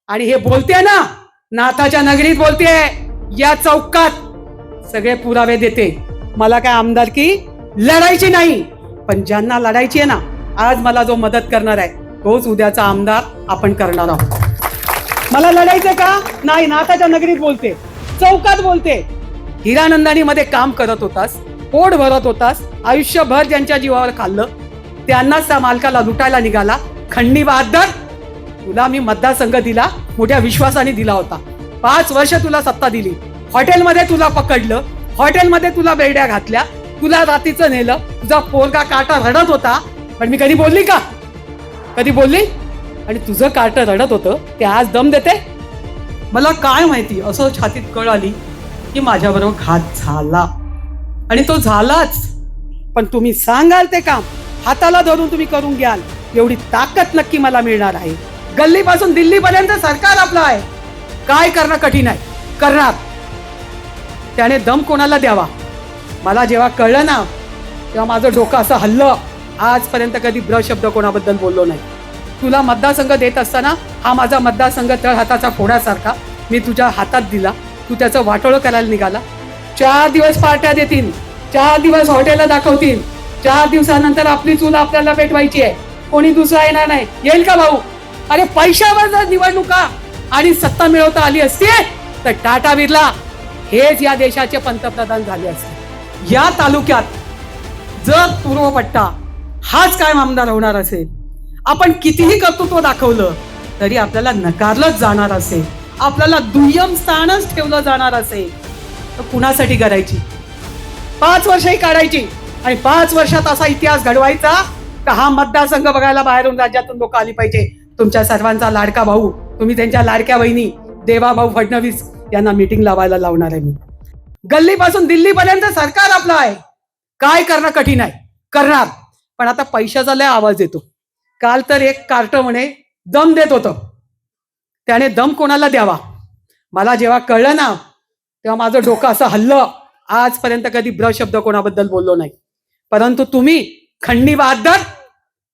आणि हे बोलते ना, नाथाच्या नगरीत बोलते, या चौकात सगळे पुरावे देते. मला काय आमदारकी लढायची नाही, पण ज्यांना लढायची आहे ना, आज मला जो मदत करणार आहे तोच उद्याचा आमदार आपण करणार आहोत. मला लढायचं का नाही, नाथाच्या नगरीत बोलते, चौकात बोलते. हिरानंदानी मध्ये काम करत होतास, पोट भरत होतास, आयुष्यभर ज्यांच्या जीवावर खाल्लं त्यांनाच त्या मालकाला लुटायला निघाला. खंडी बहादर, तुला मी मतदारसंघ दिला, मोठ्या विश्वासाने दिला होता. 5 वर्ष तुला सत्ता दिली. हॉटेलमध्ये तुला पकडलं, हॉटेलमध्ये तुला बेड्या घातल्या, तुला रात्रीचं नेलं, तुझा पोरगा काटा रडत होता, पण मी कधी बोलली का? कधी बोलली? आणि तुझं कार्ट रडत होतं ते आज दम देते. मला काय माहिती असं छातीत कळ आली की माझ्याबरोबर घात झाला, आणि तो झालाच. पण तुम्ही सांगाल ते काम हाताला धरून तुम्ही करून घ्याल, एवढी ताकद नक्की मला मिळणार आहे. गल्लीपासून दिल्लीपर्यंत सरकार आपलं आहे. काय करणं कठीण आहे, करणार. त्याने दम कोणाला द्यावा? मला जेव्हा कळलं ना तेव्हा माझं डोकं असं हल्लं. आजपर्यंत कधी शब्द कोणाबद्दल बोललो नाही. तुला मतदारसंघ देत असताना हा माझा मतदारसंघ तळ हाताचा फोडासारखा मी तुझ्या हातात दिला. तू त्याचं वाटोळं करायला निघाला. 4 दिवस पार्ट्या देतील, 4 दिवस हॉटेलला दाखवतील, 4 दिवसानंतर आपली चूल आपल्याला पेटवायची आहे. कोणी दुसरा येणार नाही. येईल का भाऊ? अरे पैशावर जर निवडणुका आणि सत्ता मिळवता आली असती तर टाटा बिर्ला हेच या देशाचे पंतप्रधान झाले असते. या तालुक्यात जर पूर्व पट्टा हाच काय आमदार होणार असेल, आपण कितीही कर्तृत्व दाखवलं तरी आपल्याला नकारलंच जाणार असेल, आपल्याला दुय्यम स्थानच ठेवलं जाणार असेल, तर कुणासाठी करायची? 5 वर्षही काढायची आणि 5 वर्षात असा इतिहास घडवायचा का हा मतदारसंघ बघायला बाहेरून राज्यातून लोक आली पाहिजे. तुमच्या सर्वांचा लाडका भाऊ, तुम्ही त्यांच्या लाडक्या बहिणी देवाभाऊ फडणवीस यांना मीटिंग लावायला लावणार आहे मी. गल्लीपासून दिल्लीपर्यंत सरकार आपलं आहे. काय करणं कठीण आहे, करणार. पण आता पैशाचा लय आवाज येतो. काल तर एक कार्ट म्हणे दम देत होतं. त्याने दम कोणाला द्यावा? मला जेव्हा कळलं ना तेव्हा माझं डोकं असं हल्लं. आजपर्यंत कधी शब्द कोणाबद्दल बोललो नाही. परंतु तुम्ही खंडी बहादर,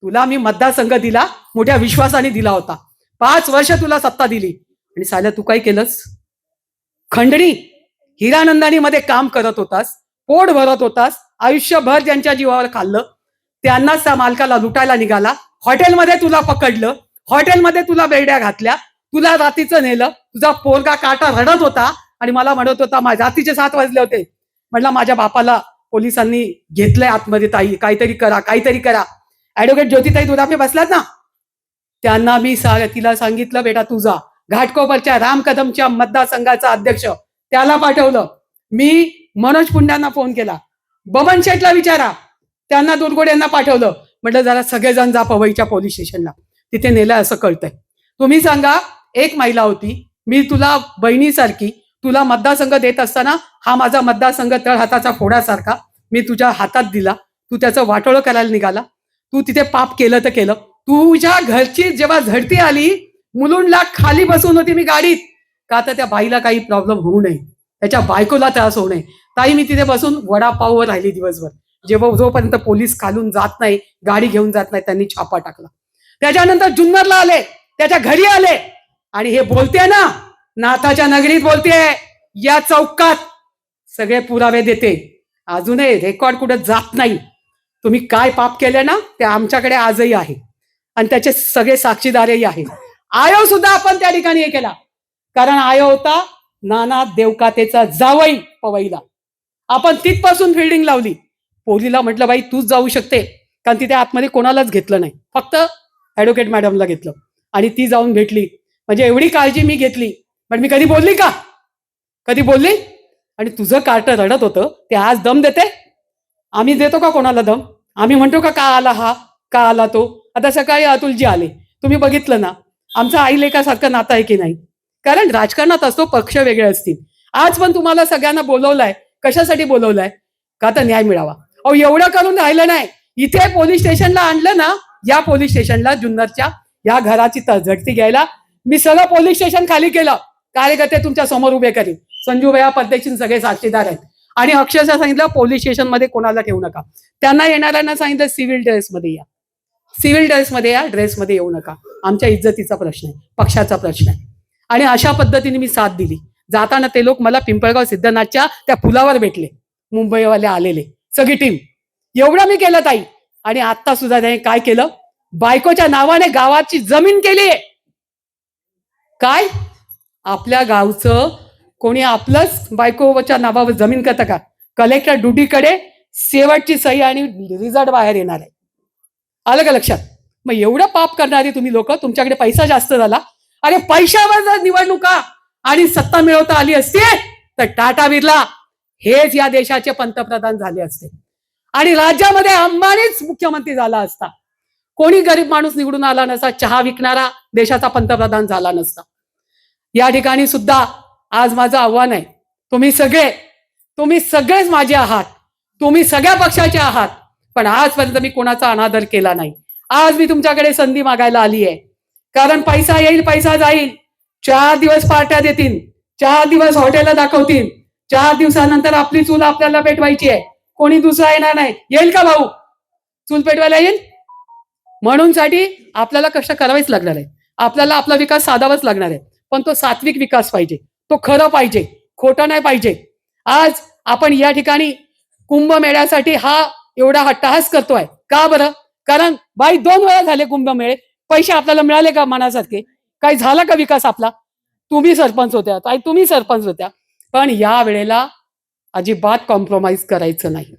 तुला मी मतदारसंघ दिला, मोठ्या विश्वासाने दिला होता. 5 वर्ष तुला सत्ता दिली आणि साल्या तू काय केलंस? खंडणी हिरानंदानी मध्ये काम करत होतास, पोट भरत होतास, आयुष्यभर ज्यांच्या जीवावर खाल्लं त्यांनाच त्या मालकाला लुटायला निघाला. हॉटेलमध्ये तुला पकडलं, हॉटेलमध्ये तुला बेड्या घातल्या, तुला रात्रीचं नेलं, तुझा पोरगा काटा रडत होता आणि मला म्हणत होता, रात्रीचे 7 वाजले होते, म्हटलं माझ्या बापाला पोलिसांनी घेतलंय आतमध्ये, ताई काहीतरी करा, काहीतरी करा. ऍडव्होकेट ज्योतिताई दुधापे बसलात ना, त्यांना मी तिला सांगितलं, बेटा तुझा घाटकोपरच्या राम कदमच्या मतदारसंघाचा अध्यक्ष त्याला पाठवलं. मी मनोज पुंड्यांना फोन केला, बबन शेठला विचारा, त्यांना दुर्गोड यांना पाठवलं. म्हटलं जरा सगळेजण जा पवईच्या पोलीस स्टेशनला, तिथे नेलं असं कळतंय. तुम्ही सांगा, एक महिला होती, मी तुला बहिणीसारखी, तुला मतदारसंघ देत असताना हा माझा मतदारसंघ तळ हाताचा फोडासारखा मी तुझ्या हातात दिला. तू त्याचं वाटोळं करायला निघाला. तू तिथे पाप केलं तर केलं. तुझ्या घरची जेव्हा झडती आली, मुलुंडला खाली बसून होती मी गाडीत, का तर त्या बाईला काही प्रॉब्लेम होऊ नये, त्याच्या बायकोला त्रास होऊ नये. ताई मी तिथे बसून वडापाववर राहिली दिवसभर. जेव्हा जोपर्यंत पोलीस खालून जात नाही, गाडी घेऊन जात नाही, त्यांनी छापा टाकला. त्याच्यानंतर जुन्नरला आले, त्याच्या घरी आले आणि हे बोलते ना, नाथाच्या नगरीत बोलते, या चौकात सगळे पुरावे देते. अजूनही रेकॉर्ड कुठे जात नाही. तुम्ही काय पाप केले ना ते आमच्याकडे आजही आहे आणि त्याचे सगळे साक्षीदारही आहे. आयो सुद्धा आपण त्या ठिकाणी हे केला, कारण आयो होता नाना देवकातेचा जावई पवईला. आपण तिथपासून फिल्डिंग लावली. पोलीला म्हटलं बाई तूच जाऊ शकते, कारण तिथे आतमध्ये कोणालाच घेतलं नाही, फक्त ऍडव्होकेट मॅडमला घेतलं आणि ती जाऊन भेटली. म्हणजे एवढी काळजी मी घेतली, पण मी कधी बोलली का? कधी बोलली? आणि तुझं कार्ट रडत होतं ते आज दम देते. आम्ही देतो का कोणाला दम? आम्ही म्हणतो का आला हा, का आला तो? आता सकाळी अतुलजी आले, तुम्ही बघितलं ना, आमचं आई लेकासारखं नातं आहे की नाही? कारण राजकारणात असतो, पक्ष वेगळे असतील. आज पण तुम्हाला सगळ्यांना बोलवलंय, कशासाठी बोलवलंय? का तर न्याय मिळावा. अहो एवढं करून राहिलं नाही. इथे पोलीस स्टेशनला आणलं ना, या पोलीस स्टेशनला जुन्नरच्या या घराची झडती घ्यायला मी सगळं पोलीस स्टेशन खाली केलं. कार्यकर्ते तुमच्या समोर उभे करीन, संजूभैया परदेशी सगळे साक्षीदार आहेत. आणि अक्षरशः सांगितलं पोलीस स्टेशनमध्ये कोणाला ठेवू नका. त्यांना येणाऱ्यांना सांगितलं सिव्हिल ड्रेसमध्ये या, सिव्हिल ड्रेसमध्ये या, ड्रेसमध्ये येऊ नका. आमच्या इज्जतीचा प्रश्न आहे, पक्षाचा प्रश्न आहे. आणि अशा पद्धतीने मी साथ दिली. जाताना ते लोक मला पिंपळगाव सिद्धनाथच्या त्या पुलावर भेटले, मुंबईवाले आलेले सगळी टीम. एवढं मी केलं ताई. आणि आता सुद्धा त्याने काय केलं, बायकोच्या नावाने गावाची जमीन केली. काय आपल्या गावचं कोणी आपलंच बायकोच्या नावावर जमीन करतं का? कलेक्टर ड्युटीकडे शेवटची सही आणि रिझल्ट बाहेर येणार आहे. आलं का लक्षात? मग एवढं पाप करणारे तुम्ही लोक, तुमच्याकडे पैसा जास्त झाला. अरे पैशावर जर निवडणुका आणि सत्ता मिळवता आली असती तर टाटा बिर्ला हेच या देशाचे पंतप्रधान झाले असते आणि राज्यामध्ये अंबानीच मुख्यमंत्री झाला असता. कोणी गरीब माणूस निवडून आला नसता, चहा विकणारा देशाचा पंतप्रधान झाला नसता. या ठिकाणी सुद्धा आज माझं आव्हान आहे, तुम्ही सगळेच माझे आहात, तुम्ही सगळ्या पक्षाचे आहात, पण आजपर्यंत मी कोणाचा अनादर केला नाही. आज मी तुमच्याकडे संधी मागायला आली आहे, कारण पैसा येईल पैसा जाईल. 4 दिवस पार्ट्या देतील, 4 दिवस हॉटेलला दाखवतील, 4 दिवसानंतर आपली चूल आपल्याला पेटवायची आहे, कोणी दुसरा येणार नाही. येईल का भाऊ? चूल पेटवायला येईल? म्हणून साठी आपल्याला कष्ट करावेच लागणार आहे, आपल्याला आपला विकास साधावाच लागणार आहे. पण तो सात्विक विकास पाहिजे, तो खरं पाहिजे, खोटं नाही पाहिजे. आज आपण या ठिकाणी कुंभमेळ्यासाठी हा एवढा हट्टहास करतोय का बरं? कारण बाई 2 वेळा झाले कुंभमेळे, पैसे आपल्याला मिळाले का मनासारखे? काही झाला का विकास आपला? तुम्ही सरपंच होत्या, तुम्ही सरपंच होत्या, पण या वेळेला अजिबात कॉम्प्रोमाइज करायचं नाही.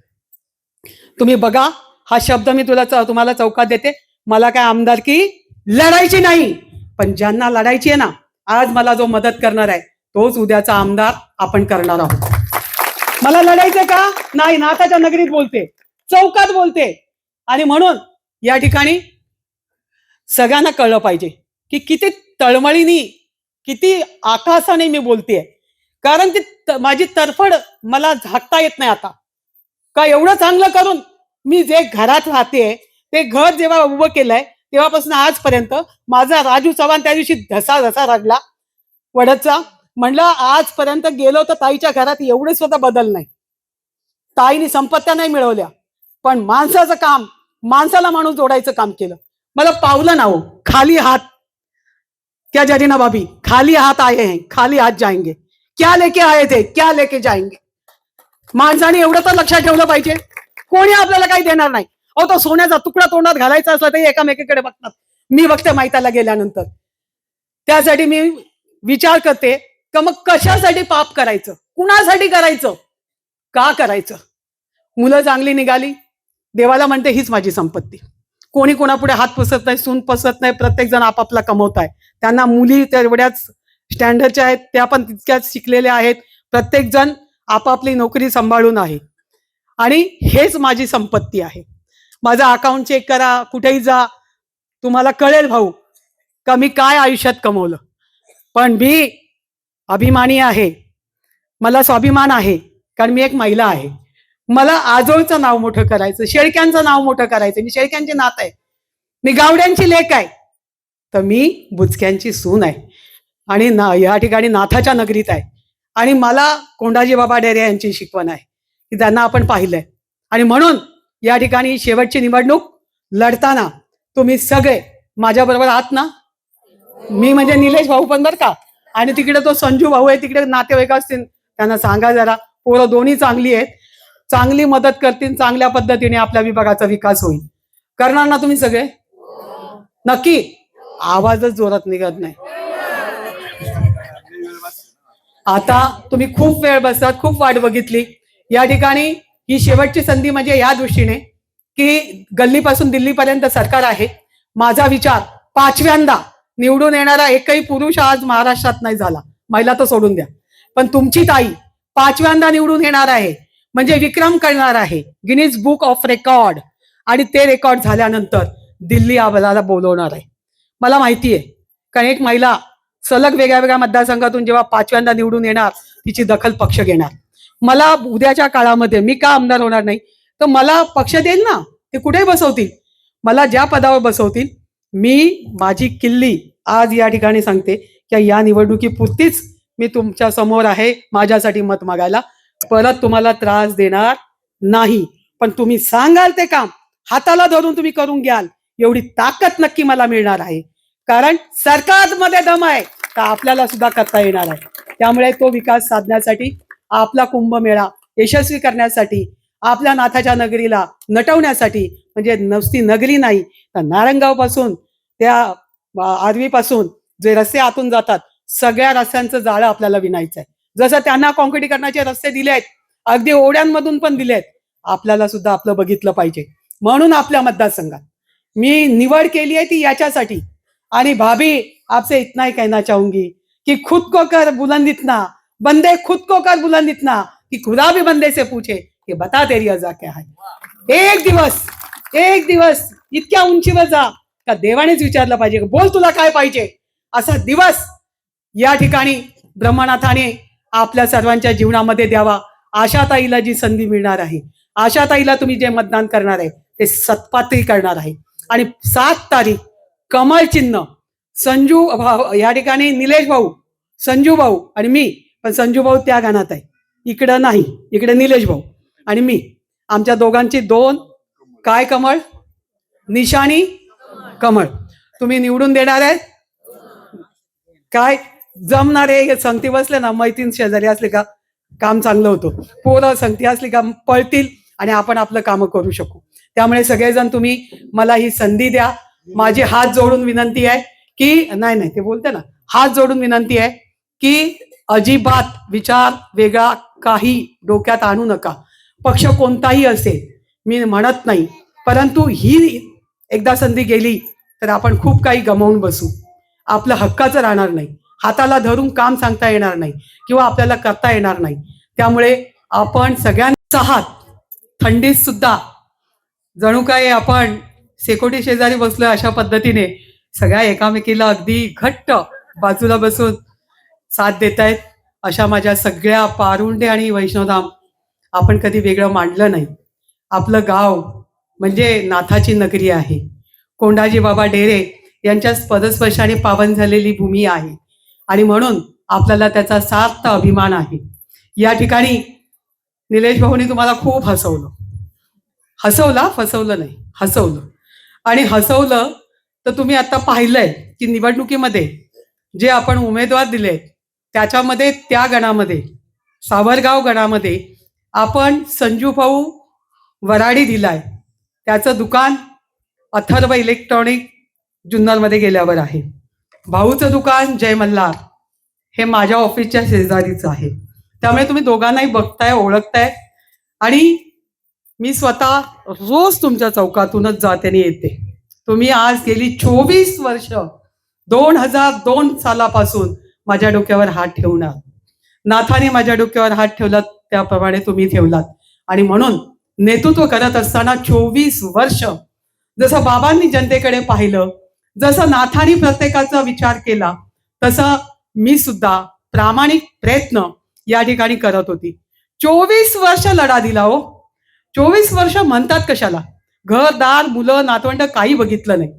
तुम्ही बघा, हा शब्द मी तुम्हाला चौकात देते, मला काय आमदारकी लढायची नाही, पण ज्यांना लढायची आहे ना, आज मला जो मदत करणार आहे तोच उद्याचा आमदार आपण करणार आहोत. मला लढायचं का नाही? नाथाच्या नगरीत बोलते, चौकात बोलते. आणि म्हणून या ठिकाणी सगळ्यांना कळलं पाहिजे की किती तळमळीनी, किती आकाशाने मी बोलतेय. कारण ती माझी तरफड मला झाकता येत नाही आता का. एवढं चांगलं करून मी जे घरात राहते, ते घर जेव्हा उभं केलंय तेव्हापासून आजपर्यंत माझा राजू चव्हाण त्या दिवशी धसा रडला वडदचा. म्हणलं आजपर्यंत गेलो तर ताईच्या घरात एवढे सुद्धा बदल नाही. ताईने संपत्त्या नाही मिळवल्या, पण माणसाचं काम, माणसाला माणूस जोडायचं काम केलं. मला पावलं ना हो, खाली हात क्या जरीना भाभी, खाली हात आए हैं खाली हात जाएंगे, क्या लेके आए थे क्या लेके जाएंगे. माणसाने एवढं तर लक्षात ठेवलं पाहिजे, कोणी आपल्याला काही देणार नाही. अहो, तो सोन्याचा तुकडा तोंडात घालायचा असला तरी एकामेकीकडे बघतात. मी बघते माहिताला गेल्यानंतर. त्यासाठी मी विचार करते का मग कशासाठी पाप करायचं, कुणासाठी करायचं, का करायचं. मुलं चांगली निघाली, देवाला म्हणते हीच माझी संपत्ती. कोणी कोणापुढे हात पसरत नाही, सून पसरत नाही, प्रत्येक जण आपापला कमवत आहे. त्यांना मुली तेवढ्याच स्टँडर्डच्या आहेत, त्या पण तितक्याच शिकलेल्या आहेत, प्रत्येक जण आपापली नोकरी सांभाळून आहे. आणि हेच माझी संपत्ती आहे. माझा अकाउंट चेक करा, कुठेही जा, तुम्हाला कळेल भाऊ का मी काय आयुष्यात कमवलं. पण मी अभिमानी आहे, मला स्वाभिमान आहे, कारण मी एक महिला आहे. मला आजोळचं नाव मोठं करायचं, शेळक्यांचं नाव मोठं करायचं. मी शेळक्यांचे नात आहे, मी गावड्यांची लेक आहे, तर मी बुचक्यांची सून आहे. आणि या ठिकाणी नाथाच्या नगरीत आहे. आणि मला कोंडाजी बाबा डेरे यांची शिकवण आहे की त्यांना आपण पाहिलंय. आणि म्हणून या ठिकाणी शेवटची निवडणूक लढताना तुम्ही सगळे माझ्या बरोबर आहात ना. मी म्हणजे निलेश भाऊ पण बरं का, आणि तिकडे तो संजू भाऊ आहे, तिकडे नातेवाईक असतील, त्यांना सांगा जरा, पोरं दोन्ही चांगली आहेत, चांगली मदत करतील, चांगल्या पद्धतीने आपल्या विभागाचा विकास होईल. करणार ना तुम्ही सगळे? नक्की. आवाजच जोरात निघत नाही. आता तुम्ही खूप वेळ बसलात, खूप वाट बघितली. या ठिकाणी ही शेवटची संधी म्हणजे या दृष्टीने की गल्लीपासून दिल्लीपर्यंत सरकार आहे. माझा विचार, 5व्यांदा निवडून येणारा एकही पुरुष आज महाराष्ट्रात नाही झाला, महिला तर सोडून द्या, पण तुमची ताई 5व्यांदा निवडून येणार आहे, म्हणजे विक्रम करणार आहे, गिनीज बुक ऑफ रेकॉर्ड. आणि ते रेकॉर्ड झाल्यानंतर दिल्ली आम्हाला बोलवणार आहे. मला माहिती आहे, कारण एक महिला सलग वेगळ्या वेगळ्या मतदारसंघातून जेव्हा 5व्यांदा निवडून येणार, तिची दखल पक्ष घेणार. मला उद्याच्या काळामध्ये मी का आमदार होणार नाही, तर मला पक्ष देईल ना, ते कुठे बसवतील, मला ज्या पदावर बसवतील. मी माझी किल्ली आज या ठिकाणी सांगते की या निवडणुकीपुरतीच मी तुमच्या समोर आहे माझ्यासाठी मत मागायला. परत तुम्हाला त्रास देणार नाही, पण तुम्ही सांगाल ते काम हाताला धरून तुम्ही करून घ्याल, एवढी ताकद नक्की मला मिळणार आहे. कारण सरकारमध्ये दम आहे, का आपल्याला सुद्धा करता येणार आहे. त्यामुळे तो विकास साधण्यासाठी, आपला कुंभमेळा यशस्वी करण्यासाठी, आपल्या नाथाच्या नगरीला नटवण्यासाठी, म्हणजे नुसती नगरी नाही तर नारंगाव पासून त्या आर्वीपासून जे रस्ते आतून जातात सगळ्या रस्त्यांचं जाळं आपल्याला विणायचं आहे. जसं त्यांना काँक्रिटीकरणाचे रस्ते दिले आहेत, अगदी ओढ्यांमधून पण दिले आहेत, आपल्याला सुद्धा आपलं बघितलं पाहिजे. म्हणून आपल्या मतदारसंघात मी निवड केली आहे ती याच्यासाठी. आणि भाभी आपसे इतना ही कहना चाहूंगी कि खुद को कर बुलंद इतना, बंदे खुद को कर बुलंद इतना कि खुदा भी बंदे से पूछे कि बता तेरी अजा क्या है. एक दिवस इतक्या उंचीवर जा का देवानेच विचारलं पाहिजे बोल तुला काय पाहिजे, असा दिवस या ठिकाणी ब्रह्मनाथाने आपल्या सर्वांच्या जीवनामध्ये द्यावा. आशाताईला जी संधी मिळणार आहे, आशाताईला तुम्ही जे मतदान करणार आहे ते सत्पात्री करणार आहे. आणि 7 तारीख कमळ चिन्ह संजू भाऊ, या ठिकाणी निलेश भाऊ, संजू भाऊ आणि मी, पण संजू भाऊ त्या गाण्यात आहे, इकडं नाही, इकडे निलेश भाऊ आणि मी, आमच्या दोघांची 2 काय कमळ निशाणी कमळ. तुम्ही निवडून देणार आहे काय? जमणारे संगती बसले ना, मैत्रीण शेजारी असले का काम चांगलं होतं, पोरं संगती असली का पळतील आणि आपण आपलं कामं करू शकू. त्यामुळे सगळेजण तुम्ही मला ही संधी द्या. माझी हात जोडून विनंती आहे की नाही ते बोलते ना, हात जोडून विनंती आहे की अजिबात विचार वेगळा काही डोक्यात आणू नका. पक्ष कोणताही असेल मी म्हणत नाही, परंतु ही एकदा संधी गेली तर आपण खूप काही गमावून बसू, आपलं हक्काचं राहणार नाही, हाताला धरून काम सांगता येणार नाही किंवा आपल्याला करता येणार नाही. त्यामुळे आपण सगळ्यांचा हात, थंडीत सुद्धा जणू काय आपण शेकोटी शेजारी बसलोय अशा पद्धतीने सगळ्या एकामेकीला अगदी घट्ट बाजूला बसून साथ देत आहेत. अशा माझ्या सगळ्या पारुंडे आणि वैष्णवधाम आपण कधी वेगळं मांडलं नाही. आपलं गाव म्हणजे नाथाची नगरी आहे. कोंडाजी बाबा डेरे यांच्या पदस्पर्शाने पावन झालेली भूमी आहे आणि म्हणून आपल्याला त्याचा सार्थ अभिमान आहे. या ठिकाणी निलेश भाऊनी तुम्हाला खूप हसवलं, फसवलं नाही, हसवलं. आणि हसवलं तर तुम्ही आता पाहिलंय की निवडणुकीमध्ये जे आपण उमेदवार दिले त्याच्यामध्ये, त्या गणामध्ये, सावरगाव गणामध्ये आपण संजू भाऊ वराडी दिलाय. त्याचं दुकान अथर्व इलेक्ट्रॉनिक जुन्नरमध्ये गेल्यावर आहे. भाऊचं दुकान जय मल्हार हे माझ्या ऑफिसच्या शेजारीच आहे. त्यामुळे तुम्ही दोघांनाही बघताय, ओळखताय. आणि मी स्वतः रोज तुमच्या चौकातूनच जाते आणि येते. तुम्ही आज गेली 24 वर्ष 2002 सालापासून माझ्या डोक्यावर हात ठेवणार. नाथाने माझ्या डोक्यावर हात ठेवला त्याप्रमाणे तुम्ही ठेवलात. आणि म्हणून नेतृत्व करत असताना 24 वर्ष जसं बाबांनी जनतेकडे पाहिलं, जसं नाथाने प्रत्येकाचा विचार केला, तसं मी सुद्धा प्रामाणिक प्रयत्न या ठिकाणी करत होती. 24 वर्ष लढा दिला हो. 24 वर्ष म्हणतात कशाला? घरदार, मुलं, नातवंड काही बघितलं नाही,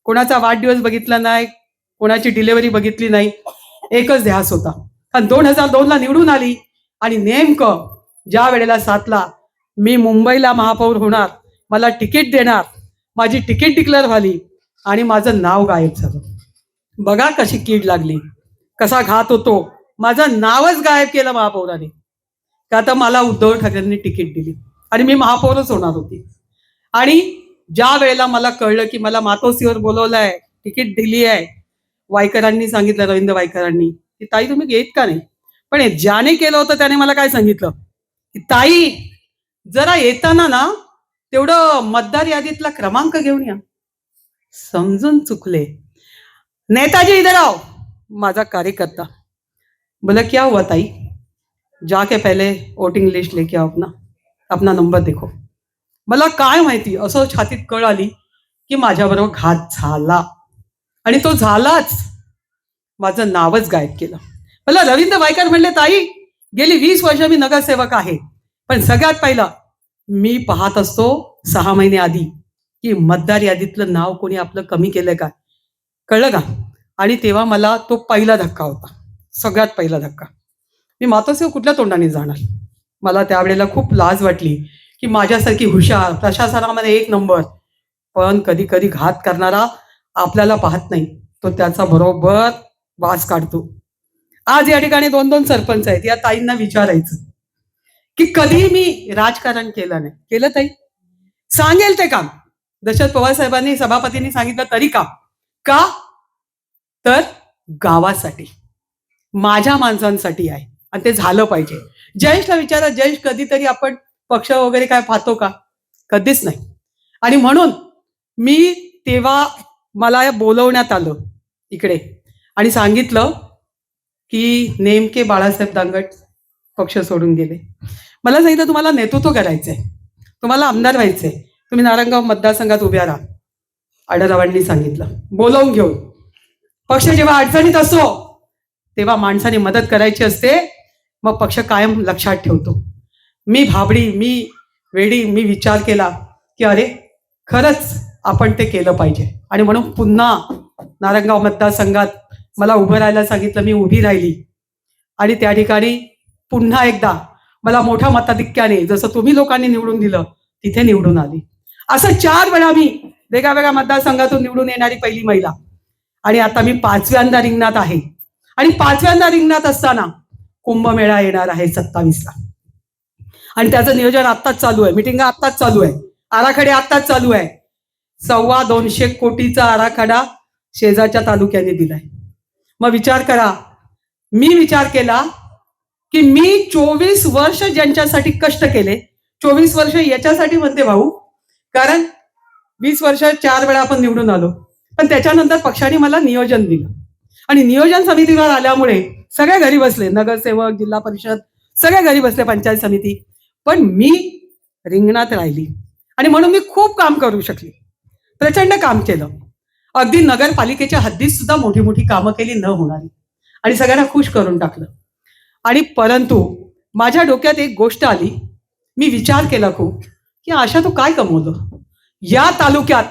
कोणाचा वाढदिवस बघितला नाही, कोणाची डिलेव्हरी बघितली नाही. एकच ध्यास होता. कारण 2002ला निवडून आली आणि नेमकं ज्या वेळेला 7ला मी मुंबईला महापौर होणार, मला तिकीट देणार, माझी तिकीट डिक्लेअर झाली आणि माझं नाव गायब झालं. बघा कशी कीड लागली, कसा घात होतो. माझं नावच गायब केलं महापौराने. का तर मला उद्धव ठाकरेंनी तिकीट दिली आणि मी महापौरच होणार होती. आणि ज्या वेळेला मला कळलं की मला मातोश्रीवर बोलवलंय, तिकीट दिली आहे, वायकरांनी सांगितलं, रवींद्र वायकरांनी, की ताई तुम्ही येत का नाही? पण ज्याने केलं होतं त्याने मला काय सांगितलं की ताई जरा येताना ना तेवढं मतदार यादीतला क्रमांक घेऊन या. समजून चुकले. नेताजी इधर आओ. माझा कार्यकर्ता बोला क्या हुआ ताई, जाके पहले वोटिंग लिस्ट लेके आओ, अपना नंबर देखो. मला काय माहिती असं छातीत कळ आली की माझ्याबरोबर घात झाला. आणि तो झालाच. माझं नावच गायब केलं. मला रवींद्र वायकर म्हणले ताई गेली 20 वर्ष मी नगरसेवक आहे, पण सगळ्यात पहिला मी पाहत असतो 6 महिने आधी की मतदार यादीतलं नाव कोणी आपलं कमी केलं का, कळलं का? आणि तेव्हा मला तो पहिला धक्का होता, सगळ्यात पहिला धक्का. मी मातोश्रीवर कुठल्या तोंडाने जाणार? मला त्यावेळेला खूप लाज वाटली की माझ्यासारखी हुशार, प्रशासनामध्ये 1 नंबर, पण कधी कधी घात करणारा आपल्याला पाहत नाही, तो त्याचा बरोबर वास काढतो. आज या ठिकाणी 2-2 सरपंच आहेत. या ताईंना विचारायचं की कधी मी राजकारण केलं नाही. केलं ताई? सांगेल ते काम. दशरथ पवार साहेबांनी सभापतींनी सांगितलं तरी काम. का? तर गावासाठी, माझ्या माणसांसाठी आहे आणि ते झालं पाहिजे. जयेशला विचारा, जयेश कधीतरी आपण पक्ष वगैरे काय पाहतो का? कधीच नाही. आणि म्हणून मी तेव्हा मला बोलवण्यात आलं इकडे आणि सांगितलं की नेमके बाळासाहेब दांगट पक्ष सोडून गेले. मला सांगितलं तुम्हाला नेतृत्व करायचंय, तुम्हाला आमदार व्हायचंय, तुम्ही नारायणगाव मतदारसंघात उभ्या राहा. आढळरावांनी सांगितलं बोलवून घेऊन. पक्ष जेव्हा अडचणीत असतो तेव्हा माणसाने मदत करायची असते, मग पक्ष कायम लक्षात ठेवतो. मी भाबडी, मी वेडी, मी विचार केला की अरे खरंच आपण ते केलं पाहिजे. आणि म्हणून पुन्हा नारायणगाव मतदारसंघात मला उभं राहायला सांगितलं. मी उभी राहिली आणि त्या ठिकाणी पुन्हा एकदा मला मोठ्या मताधिक्याने, जसं तुम्ही लोकांनी निवडून दिलं, तिथे निवडून आली. असं 4 वेळा मी वेगळ्या वेगळ्या निवडून येणारी पहिली महिला. आणि आता मी 5व्यांदा रिंगणात आहे. आणि 5व्यांदा रिंगणात असताना कुंभमेळा येणार आहे 27ला. आणि त्याचं नियोजन आत्ताच चालू आहे, मिटिंग आत्ताच चालू आहे, आराखडे आत्ताच चालू आहे. 250 कोटीचा आराखडा शेजारच्या तालुक्याने दिलाय. मग विचार करा, मी विचार केला की मी 24 वर्ष ज्यांच्यासाठी कष्ट केले, 24 वर्ष याच्यासाठी म्हणते भाऊ, कारण 20 वर्ष 4 वेळा आपण निवडून आलो, पण त्याच्यानंतर पक्षाने मला नियोजन दिलं. आणि नियोजन समितीवर आल्यामुळे सगळे घरी बसले, नगरसेवक, जिल्हा परिषद सगळे घरी बसले, पंचायत समिती. पण मी रिंगणात राहिली आणि म्हणून मी खूप काम करू शकले, प्रचंड काम केलं. अगदी नगरपालिकेच्या हद्दीत सुद्धा मोठी मोठी कामं केली न होणारी, आणि सगळ्यांना खुश करून टाकलं. आणि परंतु माझ्या डोक्यात एक गोष्ट आली. मी विचार केला खूप की आशा तू काय कमवलं या तालुक्यात?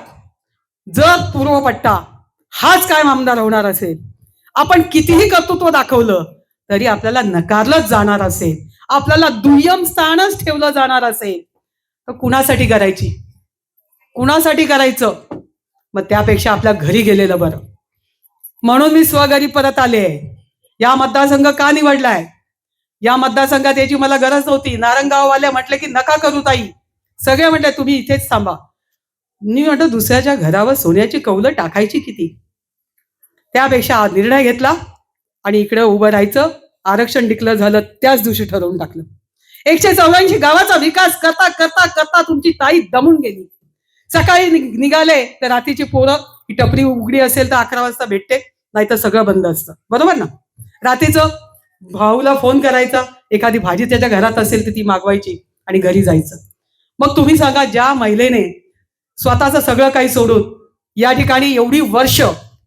जर पूर्वपट्टा हाच काय आमदार होणार असेल, आपण कितीही कर्तृत्व दाखवलं तरी आपल्याला नकारलंच जाणार असेल, आपल्याला दुय्यम स्थानच ठेवलं जाणार असेल, तर कुणासाठी करायची, कुणासाठी करायचं? मग त्यापेक्षा आपल्या घरी गेलेलं बरं. म्हणून मी स्वघरी परत आले. या मतदारसंघ का निवडलाय? या मतदारसंघात याची मला गरज नव्हती. नारायणगाववाले म्हटले की नका करू ताई, सगळे म्हटले तुम्ही इथेच थांबा. मी म्हटलं दुसऱ्याच्या घरावर सोन्याची कौलं टाकायची किती, त्यापेक्षा निर्णय घेतला आणि इकडे उभं राहायचं. आरक्षण डिक्लेअर झालं त्याच दिवशी ठरवून टाकलं. 184 गावाचा विकास करता करता करता तुमची ताई दमून गेली. सकाळी निघाले तर रात्रीची पोरं, ही टपरी उघडी असेल तर 11 वाजता भेटते, नाही तर सगळं बंद असतं, बरोबर ना? रात्रीचं भाऊला फोन करायचा, एखादी भाजी त्याच्या घरात असेल तर ती मागवायची आणि घरी जायचं. मग तुम्ही सांगा, ज्या महिलेने स्वतःचं सगळं काही सोडून या ठिकाणी एवढी वर्ष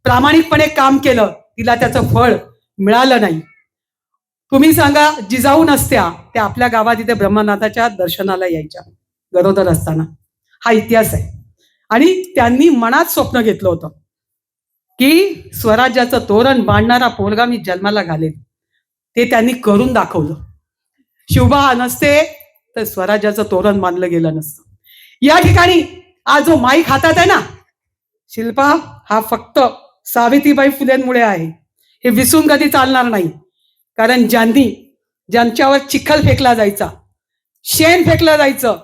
प्रामाणिकपणे काम केलं, तिला त्याचं फळ मिळालं नाही. तुम्ही सांगा, जिजाऊ नसत्या त्या आपल्या गावात इथे ब्रह्मनाथाच्या दर्शनाला यायच्या गरोदर असताना. हा इतिहास आहे. आणि त्यांनी मनात स्वप्न घेतलं होतं की स्वराज्याचं तोरण बांधणारा पोरगा मी जन्माला घालेल. ते त्यांनी करून दाखवलं. शिवबा नसते तर स्वराज्याचं तोरण बांधलं गेलं नसतं. या ठिकाणी आज जो माईक हातात आहे ना, शिल्पा, हा फक्त सावित्रीबाई फुलेंमुळे आहे. हे विसरून कधी चालणार नाही. कारण ज्यांच्यावर चिखल फेकला जायचा, शेण फेकलं जायचं,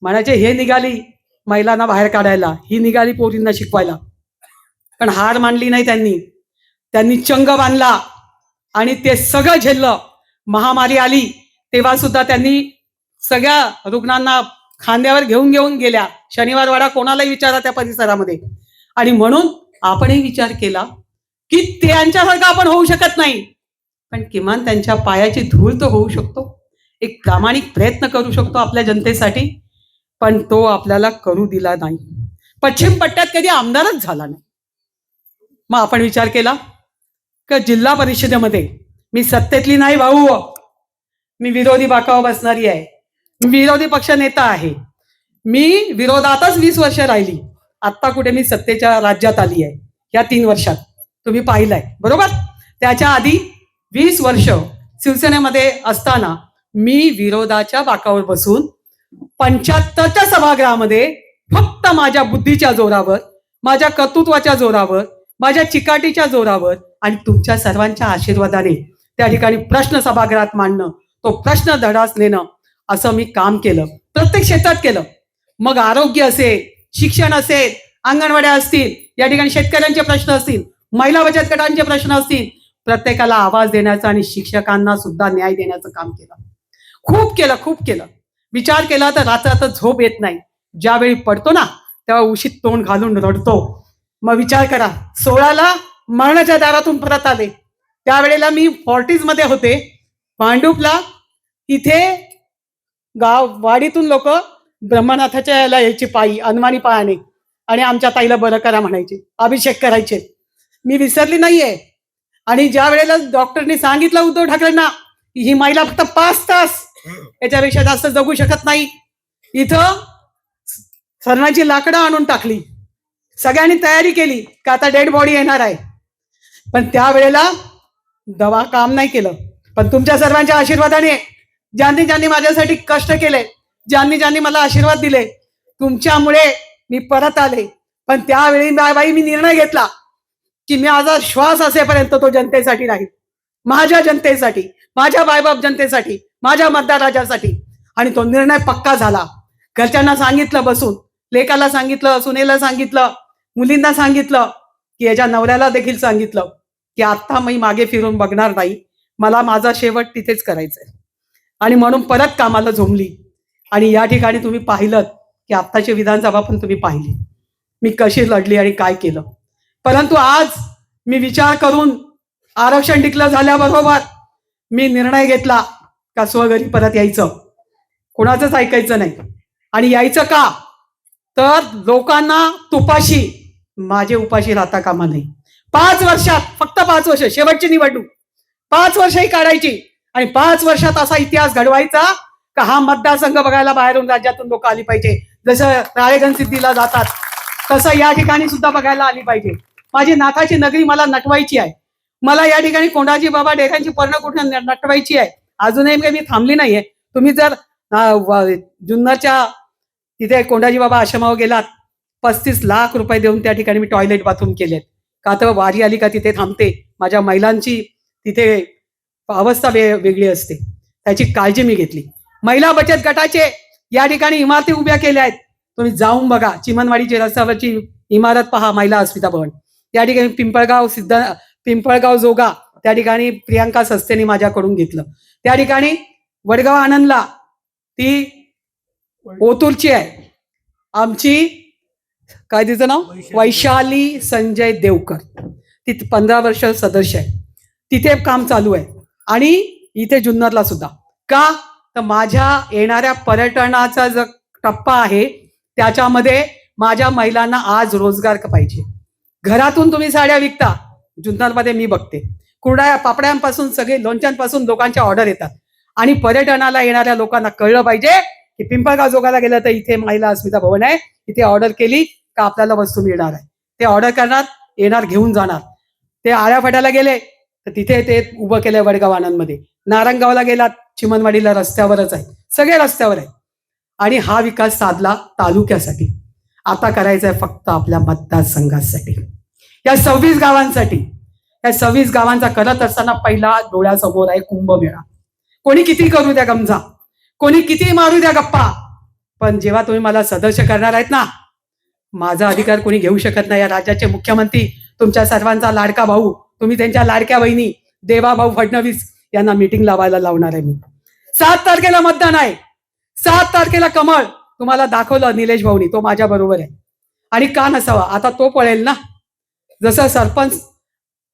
म्हणायचे हे निघाली महिलांना बाहेर काढायला, ही निघाली पोरींना शिकवायला, पण हार मानली नाही त्यांनी. त्यांनी चंग बांधला आणि ते सगळं झेललं. महामारी आली तेव्हा सुद्धा त्यांनी सगळ्या रुग्णांना खांद्यावर घेऊन गेल्या. शनिवार वाडा कोणालाही विचारा त्या परिसरामध्ये. आणि म्हणून आपणही विचार केला की त्यांच्यासारखं आपण होऊ शकत नाही, पण किमान त्यांच्या पायाची धूळ तर होऊ शकतो. एक प्रामाणिक प्रयत्न करू शकतो आपल्या जनतेसाठी, पण तो आपल्याला करू दिला नाही. पश्चिम पट्ट्यात कधी आमदारच झाला नाही. मग आपण विचार केला की जिल्हा परिषदेमध्ये मी सत्तेतली नाही भाऊ, मी विरोधी बाकावर बसणारी आहे, मी विरोधी पक्ष नेता आहे. मी विरोधातच 20 वर्ष राहिली. आत्ता कुठे मी सत्तेच्या राज्यात आली आहे या 3 वर्षात, तुम्ही पाहिलंय बरोबर. त्याच्या आधी 20 वर्ष शिवसेनेमध्ये असताना मी विरोधाच्या बाकावर बसून 75च्या सभागृहामध्ये फक्त माझ्या बुद्धीच्या जोरावर, माझ्या कर्तृत्वाच्या जोरावर, माझ्या चिकाटीच्या जोरावर आणि तुमच्या सर्वांच्या आशीर्वादाने त्या ठिकाणी प्रश्न सभागृहात मांडणं, तो प्रश्न धडास नेणं, असं मी काम केलं, प्रत्येक क्षेत्रात केलं. मग आरोग्य असेल, शिक्षण असेल, अंगणवाड्या असतील, या ठिकाणी शेतकऱ्यांचे प्रश्न असतील, महिला बचत गटांचे प्रश्न असतील, प्रत्येकाला आवाज देण्याचं आणि शिक्षकांना सुद्धा न्याय देण्याचं काम केलं. खूप केलं. विचार केला तर रात्र झोप येत नाही. ज्यावेळी पडतो ना तेव्हा उशीत तोंड घालून रडतो. मग विचार करा, 16ला मरणाच्या दारातून परत आले. त्यावेळेला मी 40s मध्ये होते. भांडूपला इथे वाडीतून लोक ब्रह्मनाथाच्या याला यायची पायी अनवाणी पायाने आणि आमच्या ताईला बरं करा म्हणायचे, अभिषेक करायचे. मी विसरली नाहीये. आणि ज्या वेळेला डॉक्टरनी सांगितलं उद्धव ठाकरेंना की ही महिला फक्त 5 तास याच्यापेक्षा जास्त जगू शकत नाही, इथं सरणाची लाकडं आणून टाकली. सगळ्यांनी तयारी केली का आता डेड बॉडी येणार आहे. पण त्यावेळेला दवा काम नाही केलं. पण तुमच्या सर्वांच्या आशीर्वादाने ज्यांनी ज्यांनी माझ्यासाठी कष्ट केले, ज्यांनी ज्यांनी मला आशीर्वाद दिले, तुमच्यामुळे मी परत आले. पण त्यावेळी बाई मी निर्णय घेतला की मी माझा श्वास असेपर्यंत तो जनतेसाठी राहील, माझ्या जनतेसाठी, माझ्या बायबाप जनतेसाठी, माझ्या मतदारासाठी. आणि तो निर्णय पक्का झाला. घरच्यांना सांगितलं बसून, लेकाला सांगितलं, सुनेला सांगितलं, मुलींना सांगितलं, की याच्या नवऱ्याला देखील सांगितलं की आता मी मागे फिरून बघणार नाही, मला माझा शेवट तिथेच करायचंय. आणि म्हणून परत कामाला झोंबली. आणि या ठिकाणी तुम्ही पाहिलं की आत्ताची विधानसभा पण तुम्ही पाहिली मी कशी लढली आणि काय केलं. परंतु आज मी विचार करून आरक्षण डिक्लेअर झाल्याबरोबर मी निर्णय घेतला का स्वघरी परत यायचं, कोणाचंच ऐकायचं नाही. आणि यायचं का तर लोकांना तुपाशी माझे उपाशी राहता कामा नाही. 5 वर्षात, फक्त 5 वर्ष, शेवटची निवडणूक 5 वर्षही काढायची आणि 5 वर्षात असा इतिहास घडवायचा का हा मतदारसंघ बघायला बाहेरून राज्यातून लोक आली पाहिजे. जसं राळेगण सिद्धीला जातात तसं या ठिकाणी सुद्धा बघायला आली पाहिजे. माझी नाथाची नगरी मला नटवायची आहे. मला या ठिकाणी कोंडाजी बाबा डेखांची पर्ण कुठं नटवायची आहे. अजूनही मी थांबली नाहीये. तुम्ही जर जुन्नरच्या तिथे कोंडाजी बाबा आश्रमावर गेलात, 35 लाख रुपये देऊन त्या ठिकाणी मी टॉयलेट बाथरूम केलेत. का तर वारी आली का तिथे थांबते, माझ्या महिलांची तिथे अवस्था वेगळी असते, त्याची काळजी मी घेतली. महिला बचत गटाचे या ठिकाणी इमारती उभ्या केल्या आहेत. तुम्ही जाऊन बघा, चिमनवाडीची रस्त्यावरची इमारत पहा, महिला अस्मिता भवन. त्या ठिकाणी पिंपळगाव जोगा त्या ठिकाणी प्रियांका सस्तेने माझ्याकडून घेतलं. त्या ठिकाणी वडगाव आनंदला ती ओतूरची आहे आमची, काय तिचं नाव, वैशाली संजय देवकर, ती 15 वर्ष सदस्य आहे. तिथे काम चालू आहे. आणि इथे जुन्नरला सुद्धा. का तर माझ्या येणाऱ्या पर्यटनाचा जो टप्पा आहे त्याच्यामध्ये माझ्या महिलांना आज रोजगार पाहिजे. घरातून तुम्ही साड्या विकता, जुन्नरमध्ये मी बघते कुरड्या पापड्यांपासून सगळे लोणच्यांपासून लोकांच्या ऑर्डर येतात. आणि पर्यटनाला येणाऱ्या लोकांना कळलं पाहिजे की पिंपळगाव जोगाला गेलं तर इथे महिला अस्मिता भवन आहे, इथे ऑर्डर केली का आपल्याला वस्तू मिळणार आहे. ते ऑर्डर करणार, येणार, घेऊन जाणार. ते आळ्याफाट्याला गेले तर तिथे ते उभं केलंय वडगाव आनंदमध्ये. नारंगावला गेलात, चिमनवाडीला रस्त्यावरच आहे, सगळे रस्त्यावर आहे. आणि हा विकास साधला तालुक्यासाठी. आता करायचा आहे फक्त आपल्या मतदारसंघासाठी, या 26 गावांसाठी. या 26 गावांचा करत असताना पहिला डोळ्यासमोर आहे कुंभमेळा. कोणी किती करू द्या गमजा, कोणी किती मारू द्या गप्पा, पण जेव्हा तुम्ही मला सदस्य करणार आहेत ना, माझा अधिकार कोणी घेऊ शकत नाही. या राज्याचे मुख्यमंत्री, तुमच्या सर्वांचा लाडका भाऊ, तुम्ही त्यांच्या लाडक्या बहिणी देवाभाऊ फडणवीस यांना मीटिंग लावायला लावणार आहे मी. 7 तारखेला मतदान आहे. 7 तारखेला कमळ तुम्हाला दाखवलं निलेश भाऊनी, तो माझ्या बरोबर आहे. आणि का नसावा, आता तो पळेल ना. जसं सरपंच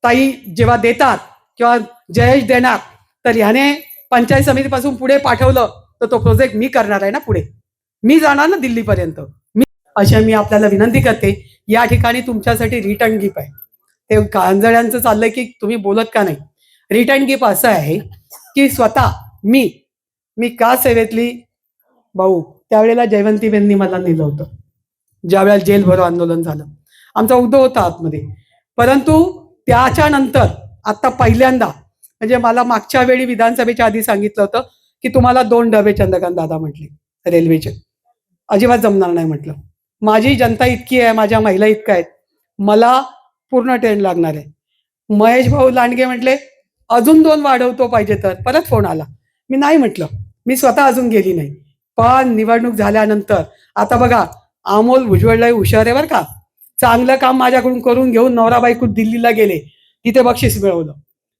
ताई जेव्हा देतात किंवा जयेश देणार, तर ह्याने पंचायत समितीपासून पुढे पाठवलं तर तो प्रोजेक्ट मी करणार आहे ना, पुढे मी जाणार ना दिल्लीपर्यंत. अशा मी आपल्याला विनंती करते. या ठिकाणी तुमच्यासाठी रिटर्न गिफ्ट आहे. ते कांजळ्यांचं चाललंय की तुम्ही बोलत का नाही. रिटर्न गिफ्ट असं आहे की स्वतः मी का सेवेतली भाऊ, त्यावेळेला जयवंतीबेननी मला नेलं होतं, ज्यावेळेला जेल भरो आंदोलन झालं. आमचा उद्धव होता आतमध्ये. परंतु त्याच्यानंतर आता पहिल्यांदा, म्हणजे मला मागच्या वेळी विधानसभेच्या आधी सांगितलं होतं की तुम्हाला 2 डबे चंद्रकांत दादा म्हटले रेल्वेचे, अजिबात जमणार नाही म्हटलं. माझी जनता इतकी आहे, माझ्या महिला इतक्या आहेत, मला पूर्ण ट्रेन लागणार आहे. महेश भाऊ लांडगे म्हटले अजून 2 वाढवतो पाहिजे तर. परत फोन आला. मी नाही म्हटलं. मी स्वतः अजून गेली नाही. पण निवडणूक झाल्यानंतर आता बघा, अमोल भुजबळ हुशार आहे बरं का. चांगलं काम माझ्याकडून करून घेऊन नवरा बायको दिल्लीला गेले, तिथे बक्षीस मिळवलं.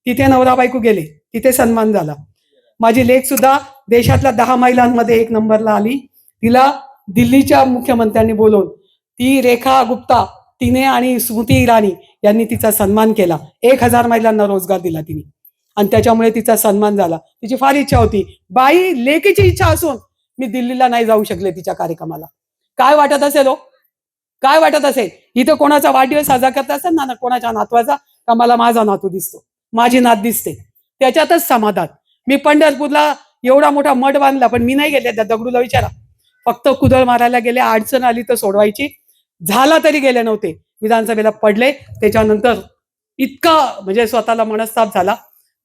तिथे नवरा बायको गेले, तिथे सन्मान झाला. माझी लेक सुद्धा देशातल्या 10 महिलांमध्ये 1 नंबरला आली. तिला दिल्लीच्या मुख्यमंत्र्यांनी बोलवून, ती रेखा गुप्ता तिने आणि स्मृती इराणी यांनी तिचा सन्मान केला. 1000 महिलांना रोजगार दिला तिने आणि त्याच्यामुळे तिचा सन्मान झाला. तिची फार इच्छा होती. बाई, लेकीची इच्छा असून मी दिल्लीला नाही जाऊ शकले तिच्या कार्यक्रमाला. काय वाटत असेल हो? काय वाटत असेल? इथं कोणाचा वाढदिवस साजरा करत असेल ना, कोणाच्या नातवाचा, का मला माझा नातू दिसतो, माझी नात दिसते, त्याच्यातच समाधान. मी पंढरपूरला एवढा मोठा मठ बांधला, पण मी नाही गेले. त्या दगडूला विचारा. फक्त कुदळ मारायला गेले, अडचण आली तर सोडवायची. झाला तरी गेले नव्हते. विधानसभेला पडले. त्याच्यानंतर इतका म्हणजे स्वतःला मनस्ताप झाला.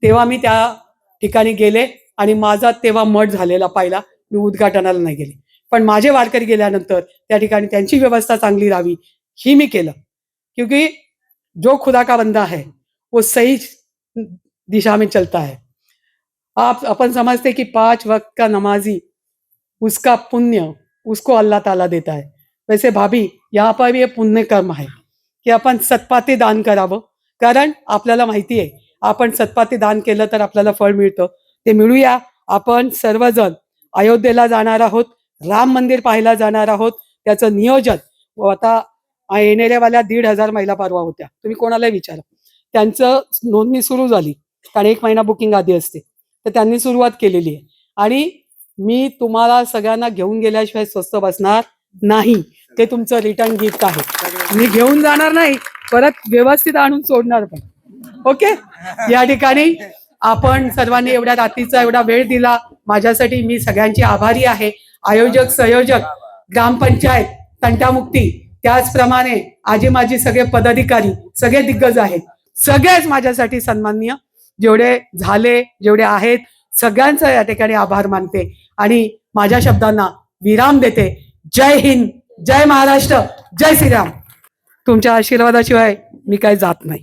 तेव्हा मी त्या ठिकाणी गेले आणि माझा तेव्हा मठ झालेला पाहिला. मी उद्घाटनाला नाही गेले, पण माझे वारकरी गेल्यानंतर त्या ठिकाणी त्यांची व्यवस्था चांगली राहावी ही मी केलं. क्योंकि जो खुदा का बंदा है वो सही दिशा में चलता है. अपन समझते कि 5 वक्त का नमाजी, उसका पुण्य उसको अल्लाह ताला देता है. वैसे भाभी, यहाँ पर भी ये पुण्य कर्म आहे की आपण सत्पाते दान करावं. कारण आपल्याला माहिती आहे, आपण सत्पाते दान केलं तर आपल्याला फळ मिळतं. ते मिळूया. आपण सर्वजण अयोध्येला जाणार आहोत, राम मंदिर पाहायला जाणार आहोत. त्याचं नियोजन आता येणाऱ्यावाल्या 1,500 महिला परवा होत्या. तुम्ही कोणाला विचारा, त्यांचं नोंदणी सुरू झाली. कारण 1 महिना बुकिंग आधी असते. तर त्यांनी सुरुवात केलेली आहे. आणि मी तुम्हाला सगळ्यांना घेऊन गेल्याशिवाय स्वस्त बसणार नाही. ते तुमचं रिटर्न गिफ्ट आहे. मी घेऊन जाणार नाही, परत व्यवस्थित आणून सोडणार पण. ओके. या ठिकाणी आपण सर्वांनी एवढ्या रात्रीचा एवढा वेळ दिला माझ्यासाठी. मी सगळ्यांची आभारी आहे. आयोजक, संयोजक, ग्रामपंचायत, तंटामुक्ती, त्याचप्रमाणे आजी माझी सगळे पदाधिकारी, सगळे दिग्गज आहेत. सगळेच माझ्यासाठी सन्माननीय. जेवढे झाले, जेवढे आहेत, सगळ्यांचा या ठिकाणी आभार मानते आणि माझ्या शब्दांना विराम देते. जय हिंद, जय महाराष्ट्र, जय श्रीराम. तुमच्या आशीर्वादाशिवाय मी काही जात नाही.